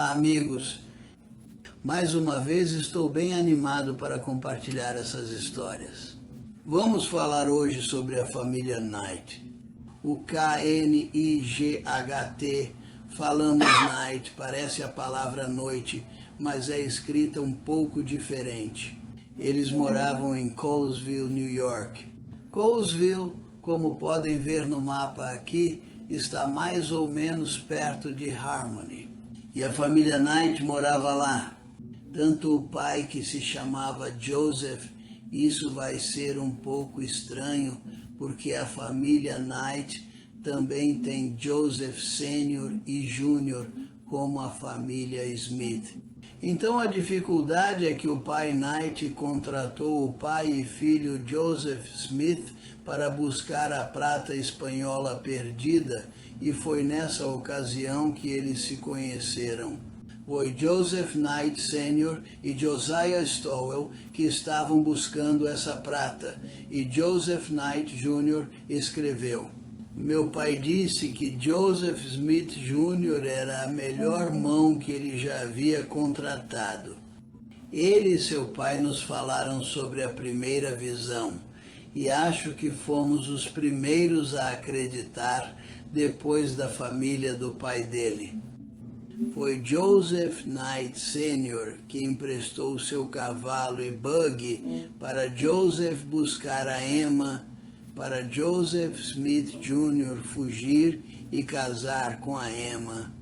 Olá, amigos. Mais uma vez estou bem animado para compartilhar essas histórias. Vamos falar hoje sobre a família Knight. O K-N-I-G-H-T, falamos Night, parece a palavra noite, mas é escrita um pouco diferente. Eles moravam em Colesville, New York. Colesville, como podem ver no mapa aqui, está mais ou menos perto de Harmony. E a família Knight morava lá. Tanto o pai, que se chamava Joseph, isso vai ser um pouco estranho, porque a família Knight também tem Joseph Sênior e Júnior, como a família Smith. Então a dificuldade é que o pai Knight contratou o pai e filho Joseph Smith para buscar a prata espanhola perdida, e foi nessa ocasião que eles se conheceram. Foi Joseph Knight Sr. e Josiah Stowell que estavam buscando essa prata, e Joseph Knight Jr. escreveu: "Meu pai disse que Joseph Smith Jr. era a melhor mão que ele já havia contratado. Ele e seu pai nos falaram sobre a primeira visão, e acho que fomos os primeiros a acreditar depois da família do pai dele. Foi Joseph Knight Sr. que emprestou seu cavalo e buggy para Joseph buscar a Emma, para Joseph Smith Jr. fugir e casar com a Emma.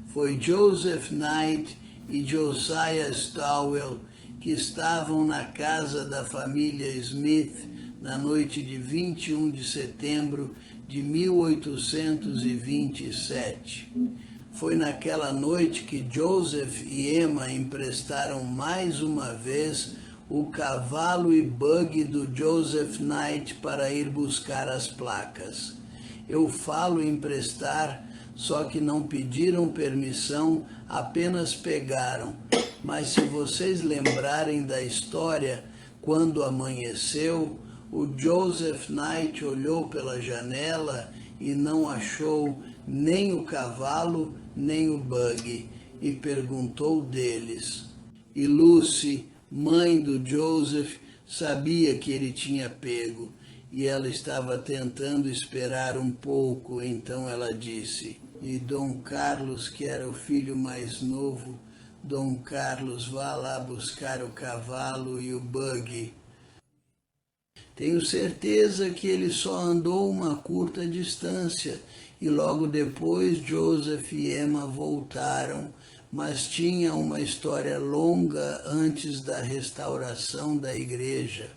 Foi Joseph Knight e Josiah Stowell que estavam na casa da família Smith na noite de 21 de setembro de 1827. Foi naquela noite que Joseph e Emma emprestaram mais uma vez o cavalo e buggy do Joseph Knight para ir buscar as placas. Eu falo emprestar, só que não pediram permissão, apenas pegaram. Mas se vocês lembrarem da história, quando amanheceu, o Joseph Knight olhou pela janela e não achou nem o cavalo, nem o buggy, e perguntou deles. E Lucy, mãe do Joseph, sabia que ele tinha pego, e ela estava tentando esperar um pouco, então ela disse: "E Dom Carlos, que era o filho mais novo, Dom Carlos, vá lá buscar o cavalo e o buggy. Tenho certeza que ele só andou uma curta distância, e logo depois Joseph e Emma voltaram, mas tinha uma história longa antes da restauração da igreja.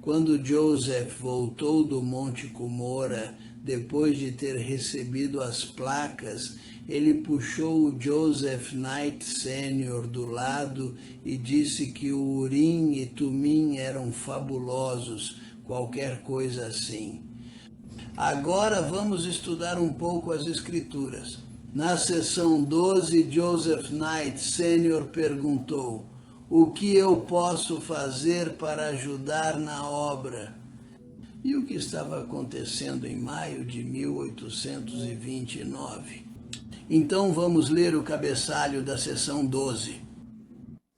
Quando Joseph voltou do Monte Cumorah, depois de ter recebido as placas, ele puxou o Joseph Knight Sr. do lado e disse que o Urim e Tumim eram fabulosos, qualquer coisa assim. Agora vamos estudar um pouco as escrituras. Na seção 12, Joseph Knight Sr. perguntou: "O que eu posso fazer para ajudar na obra?" E o que estava acontecendo em maio de 1829? Então vamos ler o cabeçalho da seção 12.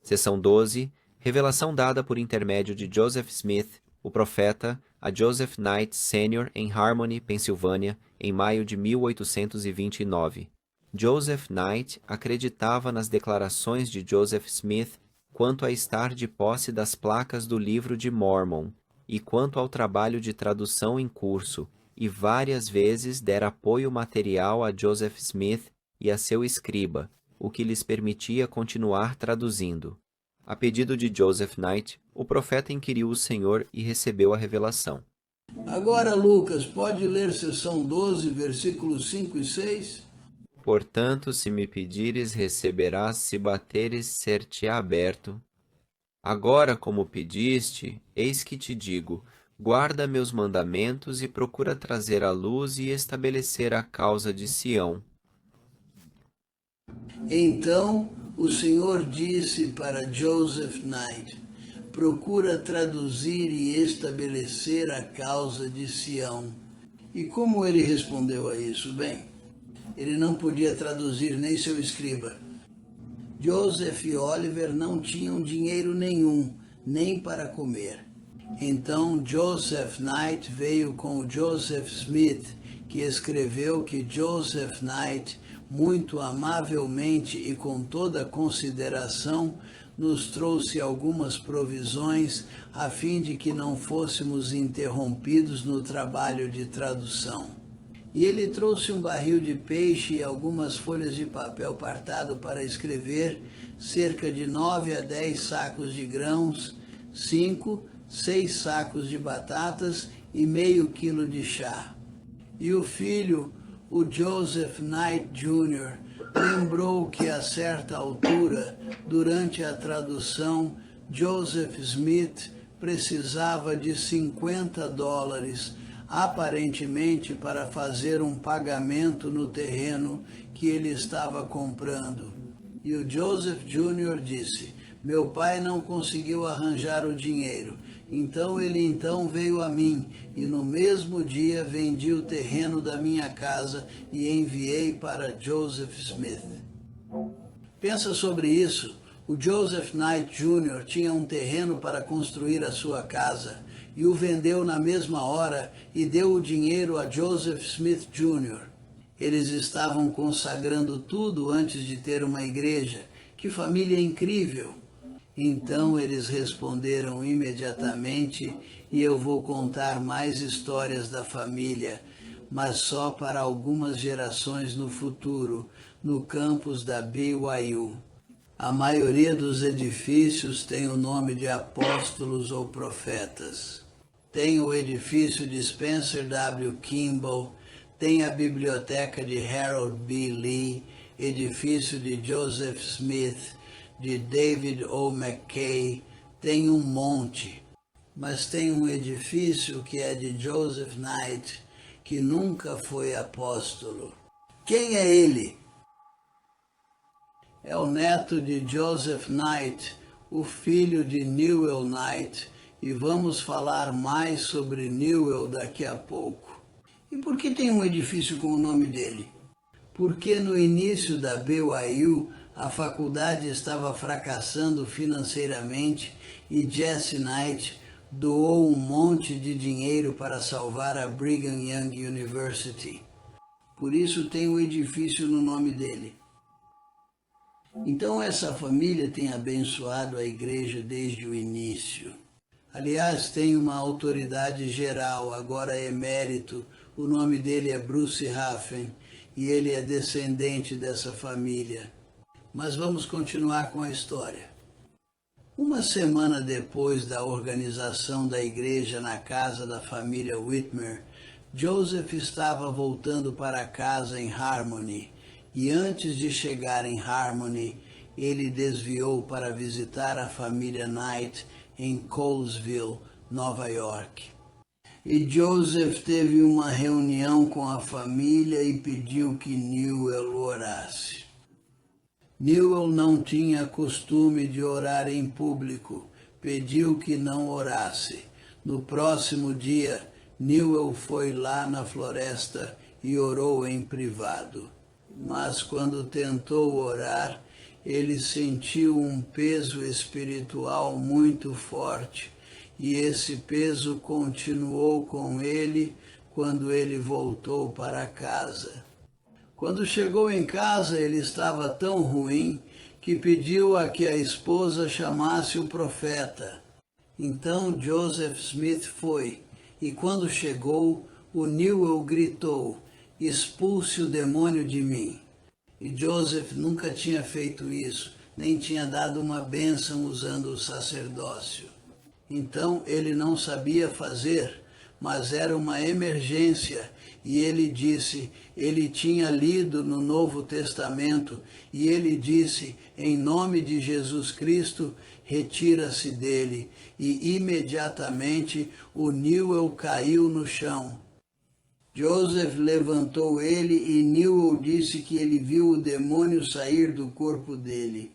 Seção 12. Revelação dada por intermédio de Joseph Smith, o profeta, a Joseph Knight Sr. em Harmony, Pensilvânia, em maio de 1829. Joseph Knight acreditava nas declarações de Joseph Smith quanto a estar de posse das placas do Livro de Mormon e quanto ao trabalho de tradução em curso, e várias vezes dera apoio material a Joseph Smith e a seu escriba, o que lhes permitia continuar traduzindo. A pedido de Joseph Knight, o profeta inquiriu o Senhor e recebeu a revelação. Agora, Lucas, pode ler seção 12, versículos 5 e 6? Portanto, se me pedires, receberás; se bateres, ser-te-á aberto. Agora, como pediste, eis que te digo: guarda meus mandamentos e procura trazer à luz e estabelecer a causa de Sião. Então o Senhor disse para Joseph Knight: procura traduzir e estabelecer a causa de Sião. E como ele respondeu a isso? Bem, ele não podia traduzir nem seu escriba. Joseph e Oliver não tinham dinheiro nenhum, nem para comer. Então Joseph Knight veio com o Joseph Smith, que escreveu que Joseph Knight, muito amavelmente e com toda consideração, nos trouxe algumas provisões a fim de que não fôssemos interrompidos no trabalho de tradução. E ele trouxe um barril de peixe e algumas folhas de papel partado para escrever, cerca de 9 a 10 sacos de grãos, 6 sacos de batatas e meio quilo de chá. E o filho, o Joseph Knight Jr., lembrou que a certa altura, durante a tradução, Joseph Smith precisava de $50, aparentemente para fazer um pagamento no terreno que ele estava comprando. E o Joseph Jr. disse: meu pai não conseguiu arranjar o dinheiro, então ele veio a mim, e no mesmo dia vendi o terreno da minha casa e enviei para Joseph Smith. Pensa sobre isso. O Joseph Knight Jr. tinha um terreno para construir a sua casa, e o vendeu na mesma hora e deu o dinheiro a Joseph Smith Jr. Eles estavam consagrando tudo antes de ter uma igreja. Que família incrível! Então eles responderam imediatamente, e eu vou contar mais histórias da família, mas só para algumas gerações no futuro, no campus da BYU. A maioria dos edifícios tem o nome de apóstolos ou profetas. Tem o edifício de Spencer W. Kimball, tem a biblioteca de Harold B. Lee, edifício de Joseph Smith, de David O. McKay, tem um monte. Mas tem um edifício que é de Joseph Knight, que nunca foi apóstolo. Quem é ele? É o neto de Joseph Knight, o filho de Newell Knight, e vamos falar mais sobre Newell daqui a pouco. E por que tem um edifício com o nome dele? Porque no início da BYU, a faculdade estava fracassando financeiramente e Jesse Knight doou um monte de dinheiro para salvar a Brigham Young University. Por isso tem um edifício no nome dele. Então essa família tem abençoado a igreja desde o início. Aliás, tem uma autoridade geral, agora emérito, o nome dele é Bruce Hafen, e ele é descendente dessa família. Mas vamos continuar com a história. Uma semana depois da organização da igreja na casa da família Whitmer, Joseph estava voltando para casa em Harmony, e antes de chegar em Harmony, ele desviou para visitar a família Knight em Colesville, Nova York. E Joseph teve uma reunião com a família e pediu que Newell orasse. Newell não tinha costume de orar em público, pediu que não orasse. No próximo dia, Newell foi lá na floresta e orou em privado. Mas quando tentou orar, ele sentiu um peso espiritual muito forte, e esse peso continuou com ele quando ele voltou para casa. Quando chegou em casa, ele estava tão ruim que pediu a que a esposa chamasse o profeta. Então Joseph Smith foi, e quando chegou, o Newell gritou: expulse o demônio de mim. E Joseph nunca tinha feito isso, nem tinha dado uma bênção usando o sacerdócio. Então ele não sabia fazer, mas era uma emergência, e ele disse, ele tinha lido no Novo Testamento, e ele disse, em nome de Jesus Cristo, retira-se dele, e imediatamente o Newell caiu no chão. Joseph levantou ele e Newell disse que ele viu o demônio sair do corpo dele.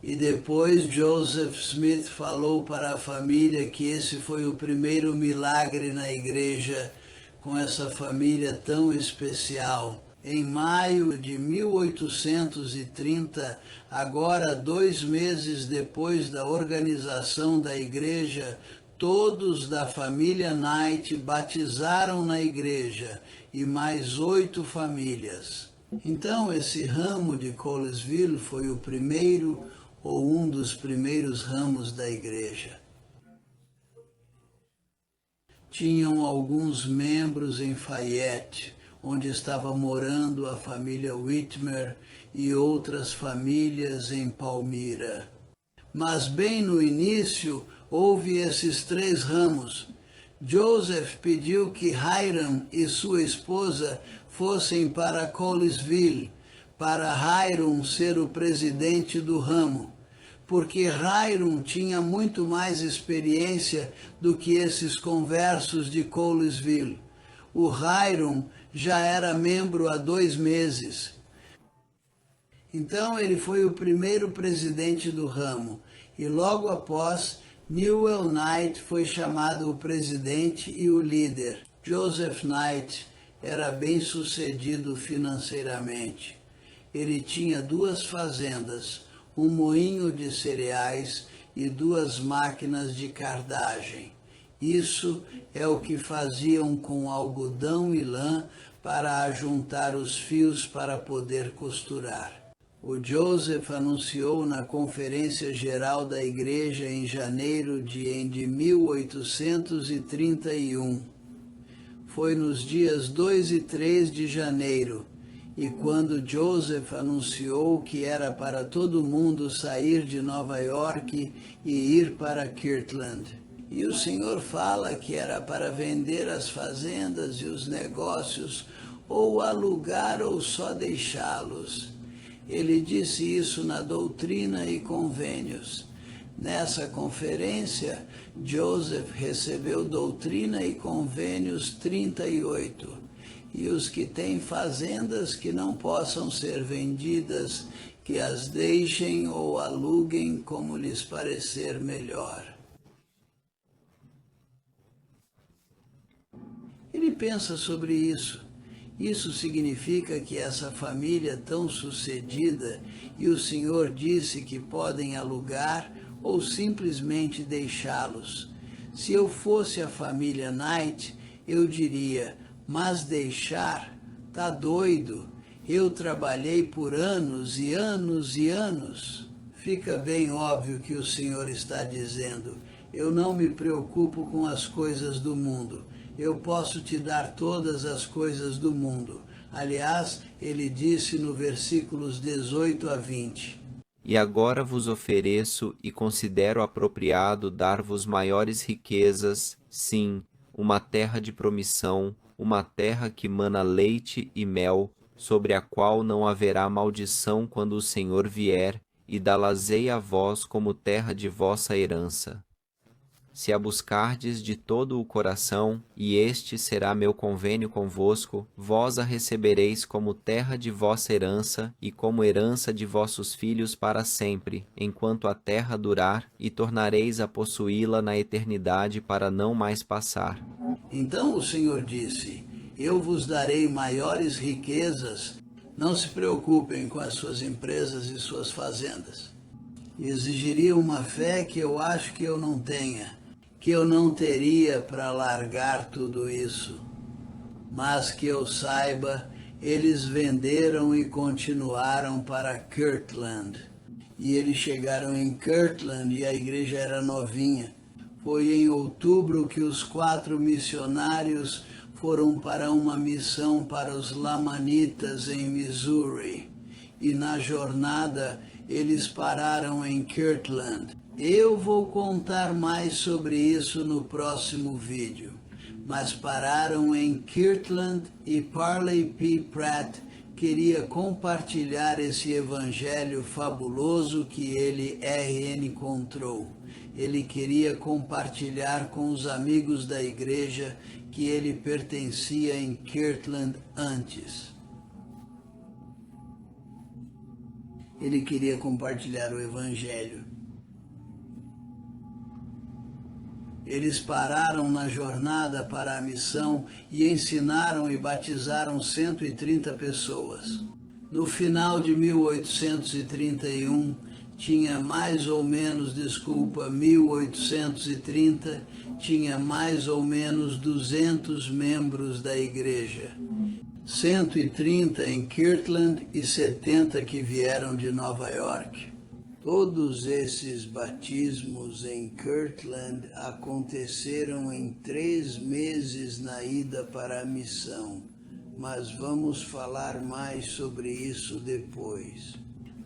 E depois Joseph Smith falou para a família que esse foi o primeiro milagre na igreja com essa família tão especial. Em maio de 1830, agora 2 meses depois da organização da igreja, todos da família Knight batizaram na igreja e mais 8 famílias. Então, esse ramo de Colesville foi o primeiro ou um dos primeiros ramos da igreja. Tinham alguns membros em Fayette, onde estava morando a família Whitmer e outras famílias em Palmyra. Mas bem no início houve esses 3 ramos. Joseph pediu que Hiram e sua esposa fossem para Colesville, para Hiram ser o presidente do ramo, porque Hiram tinha muito mais experiência do que esses conversos de Colesville. O Hiram já era membro há 2 meses. Então ele foi o primeiro presidente do ramo e logo após Newell Knight foi chamado o presidente e o líder. Joseph Knight era bem sucedido financeiramente. Ele tinha 2 fazendas, um moinho de cereais e 2 máquinas de cardagem. Isso é o que faziam com algodão e lã para ajuntar os fios para poder costurar. O Joseph anunciou na Conferência Geral da Igreja em janeiro de 1831. Foi nos dias 2 e 3 de janeiro, e quando Joseph anunciou que era para todo mundo sair de Nova York e ir para Kirtland. E o Senhor fala que era para vender as fazendas e os negócios, ou alugar ou só deixá-los. Ele disse isso na Doutrina e Convênios. Nessa conferência, Joseph recebeu Doutrina e Convênios 38. E os que têm fazendas que não possam ser vendidas, que as deixem ou aluguem como lhes parecer melhor. Ele pensa sobre isso. Isso significa que essa família tão sucedida, e o Senhor disse que podem alugar ou simplesmente deixá-los. Se eu fosse a família Knight, eu diria, mas deixar? Tá doido? Eu trabalhei por anos e anos e anos. Fica bem óbvio que o Senhor está dizendo, eu não me preocupo com as coisas do mundo. Eu posso te dar todas as coisas do mundo. Aliás, ele disse no versículos 18 a 20. E agora vos ofereço e considero apropriado dar-vos maiores riquezas, sim, uma terra de promissão, uma terra que mana leite e mel, sobre a qual não haverá maldição quando o Senhor vier, e dá-la-ei a vós como terra de vossa herança. Se a buscardes de todo o coração, e este será meu convênio convosco, vós a recebereis como terra de vossa herança e como herança de vossos filhos para sempre, enquanto a terra durar, e tornareis a possuí-la na eternidade para não mais passar. Então o Senhor disse, eu vos darei maiores riquezas, não se preocupem com as suas empresas e suas fazendas. Exigiria uma fé que eu acho que eu não tenha, que eu não teria para largar tudo isso. Mas que eu saiba, eles venderam e continuaram para Kirtland. E eles chegaram em Kirtland e a igreja era novinha. Foi em outubro que os 4 missionários foram para uma missão para os Lamanitas em Missouri. E na jornada eles pararam em Kirtland. Eu vou contar mais sobre isso no próximo vídeo, mas pararam em Kirtland e Parley P. Pratt queria compartilhar esse evangelho fabuloso que ele encontrou. Ele queria compartilhar com os amigos da igreja que ele pertencia em Kirtland antes. Ele queria compartilhar o evangelho. Eles pararam na jornada para a missão e ensinaram e batizaram 130 pessoas. No final de 1831, tinha mais ou menos 1830, tinha mais ou menos 200 membros da igreja. 130 em Kirtland e 70 que vieram de Nova York. Todos esses batismos em Kirtland aconteceram em 3 meses na ida para a missão, mas vamos falar mais sobre isso depois.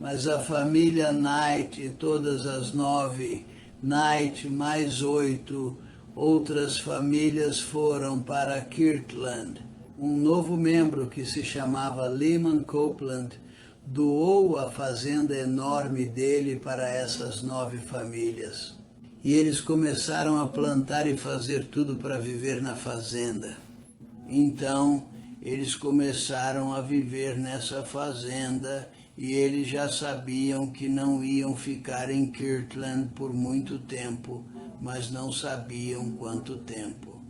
Mas a família Knight e todas as 9, Knight mais 8, outras famílias foram para Kirtland. Um novo membro que se chamava Lyman Copeland doou a fazenda enorme dele para essas 9 famílias. E eles começaram a plantar e fazer tudo para viver na fazenda. Então, eles começaram a viver nessa fazenda e eles já sabiam que não iam ficar em Kirtland por muito tempo, mas não sabiam quanto tempo.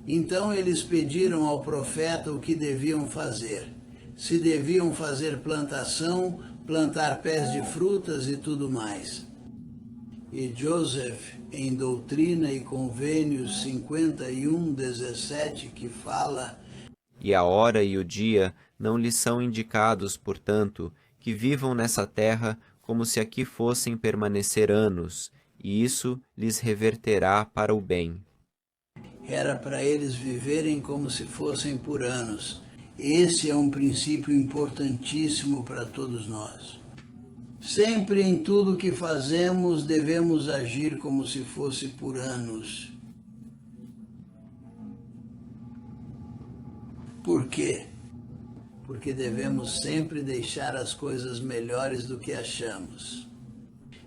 Então eles pediram ao profeta o que deviam fazer. Se deviam fazer plantação, plantar pés de frutas e tudo mais. E Joseph, em Doutrina e Convênios 51:17, que fala: E a hora e o dia não lhes são indicados, portanto, que vivam nessa terra como se aqui fossem permanecer anos, e isso lhes reverterá para o bem. Era para eles viverem como se fossem por anos. Esse é um princípio importantíssimo para todos nós. Sempre em tudo que fazemos devemos agir como se fosse por anos. Por quê? Porque devemos sempre deixar as coisas melhores do que achamos.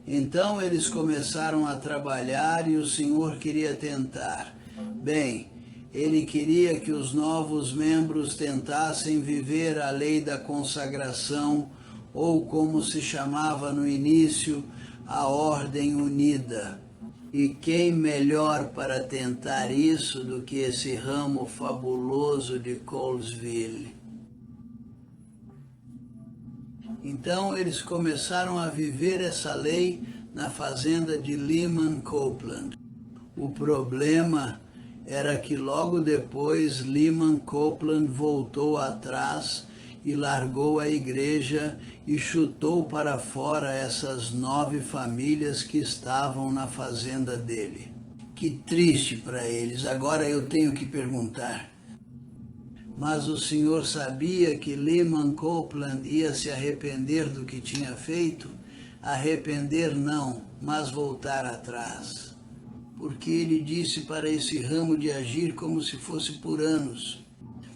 Então eles começaram a trabalhar e o Senhor queria tentar. Bem, ele queria que os novos membros tentassem viver a lei da consagração, ou como se chamava no início, a Ordem Unida. E quem melhor para tentar isso do que esse ramo fabuloso de Colesville? Então eles começaram a viver essa lei na fazenda de Lyman Copeland. O problema era que logo depois Lyman Copeland voltou atrás e largou a igreja e chutou para fora essas 9 famílias que estavam na fazenda dele. Que triste para eles. Agora eu tenho que perguntar. Mas o Senhor sabia que Lyman Copeland ia se arrepender do que tinha feito? Arrepender não, mas voltar atrás. Porque ele disse para esse ramo de agir como se fosse por anos.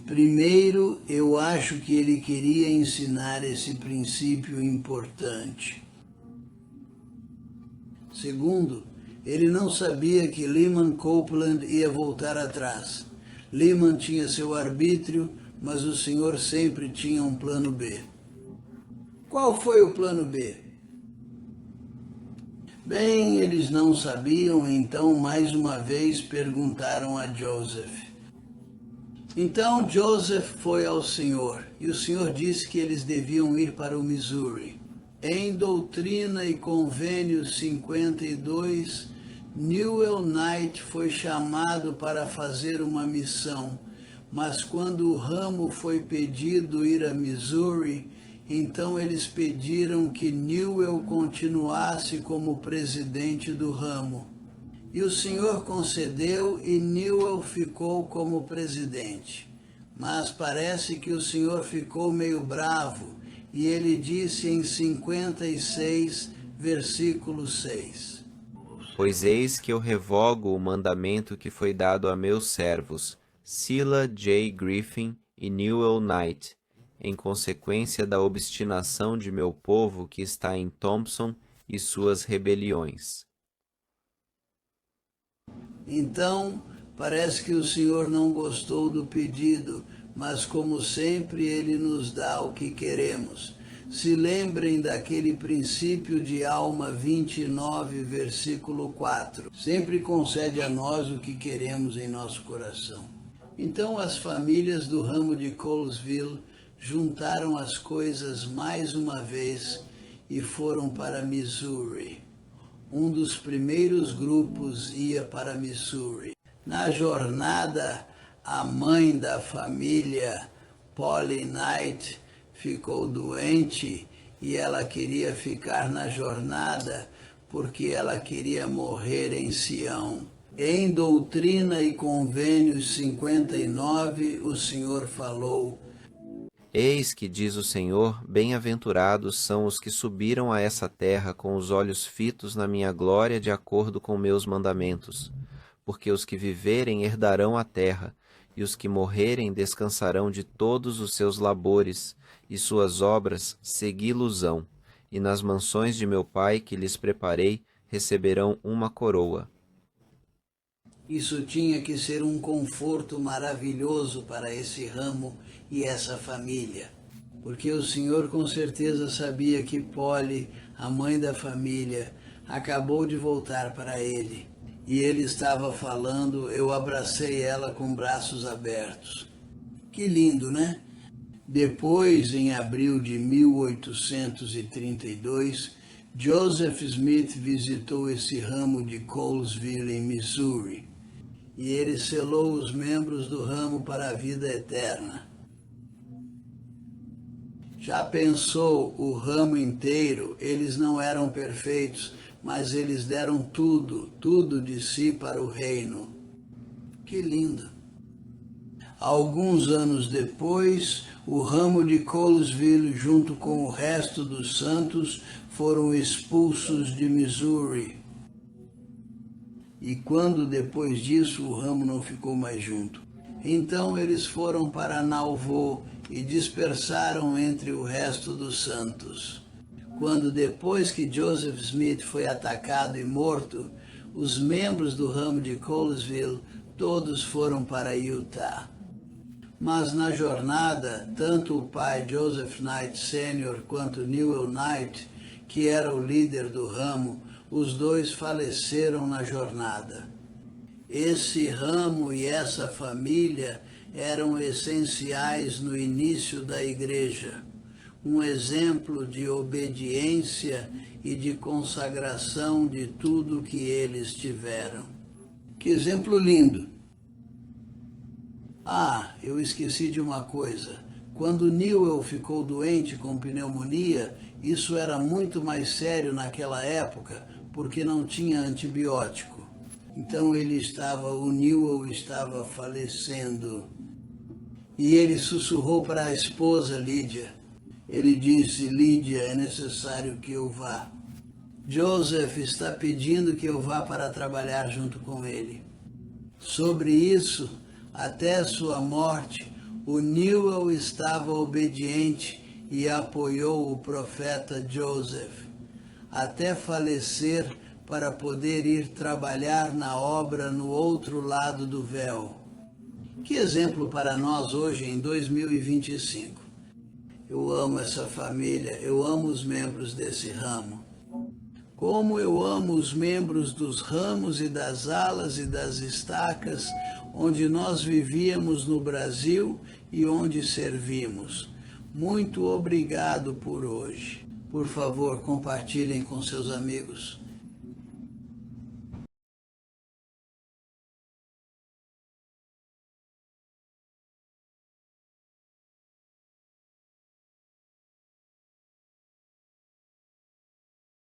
Primeiro, eu acho que ele queria ensinar esse princípio importante. Segundo, ele não sabia que Lyman Copeland ia voltar atrás. Lyman tinha seu arbítrio, mas o Senhor sempre tinha um plano B. Qual foi o plano B? Bem, eles não sabiam, então mais uma vez perguntaram a Joseph. Então Joseph foi ao Senhor, e o Senhor disse que eles deviam ir para o Missouri. Em Doutrina e Convênios 52, Newell Knight foi chamado para fazer uma missão, mas quando o ramo foi pedido ir a Missouri, então eles pediram que Newell continuasse como presidente do ramo. E o Senhor concedeu e Newell ficou como presidente. Mas parece que o Senhor ficou meio bravo e ele disse em 56, versículo 6. Pois eis que eu revogo o mandamento que foi dado a meus servos, Sila J. Griffin e Newell Knight, em consequência da obstinação de meu povo que está em Thompson e suas rebeliões. Então, parece que o Senhor não gostou do pedido, mas como sempre Ele nos dá o que queremos. se lembrem daquele princípio de Alma 29, versículo 4. Sempre concede a nós o que queremos em nosso coração. Então as famílias do ramo de Colesville juntaram as coisas mais uma vez e foram para Missouri. Um dos primeiros grupos ia para Missouri. Na jornada, a mãe da família, Polly Knight, ficou doente e ela queria ficar na jornada porque ela queria morrer em Sião. Em Doutrina e Convênios 59, o Senhor falou: Eis que diz o Senhor, bem-aventurados são os que subiram a essa terra com os olhos fitos na minha glória de acordo com meus mandamentos. Porque os que viverem herdarão a terra, e os que morrerem descansarão de todos os seus labores, e suas obras segui-los-ão, e nas mansões de meu Pai que lhes preparei receberão uma coroa. Isso tinha que ser um conforto maravilhoso para esse ramo e essa família, porque o Senhor com certeza sabia que Polly, a mãe da família, acabou de voltar para ele. E ele estava falando, eu abracei ela com braços abertos. Que lindo, né? Depois, em abril de 1832, Joseph Smith visitou esse ramo de Colesville, em Missouri, e ele selou os membros do ramo para a vida eterna. Já pensou, o ramo inteiro, eles não eram perfeitos, mas eles deram tudo de si para o reino. Que lindo! Alguns anos depois, o ramo de Colesville, junto com o resto dos santos, foram expulsos de Missouri. E quando depois disso o ramo não ficou mais junto? Então eles foram para Nauvoo e dispersaram entre o resto dos santos. Quando depois que Joseph Smith foi atacado e morto, os membros do ramo de Colesville todos foram para Utah. Mas na jornada, tanto o pai Joseph Knight Sr. quanto Newell Knight, que era o líder do ramo, os dois faleceram na jornada. Esse ramo e essa família eram essenciais no início da igreja, um exemplo de obediência e de consagração de tudo que eles tiveram. Que exemplo lindo! Ah, eu esqueci de uma coisa. Quando Newell ficou doente com pneumonia, isso era muito mais sério naquela época, porque não tinha antibiótico. Então o Newell estava falecendo. E ele sussurrou para a esposa Lídia. Ele disse: Lídia, é necessário que eu vá. Joseph está pedindo que eu vá para trabalhar junto com ele. Sobre isso, até sua morte, o Newell estava obediente e apoiou o profeta Joseph, até falecer para poder ir trabalhar na obra no outro lado do véu. Que exemplo para nós hoje em 2025. Eu amo essa família, eu amo os membros desse ramo. Como eu amo os membros dos ramos e das alas e das estacas onde nós vivíamos no Brasil e onde servimos. Muito obrigado por hoje. Por favor, compartilhem com seus amigos.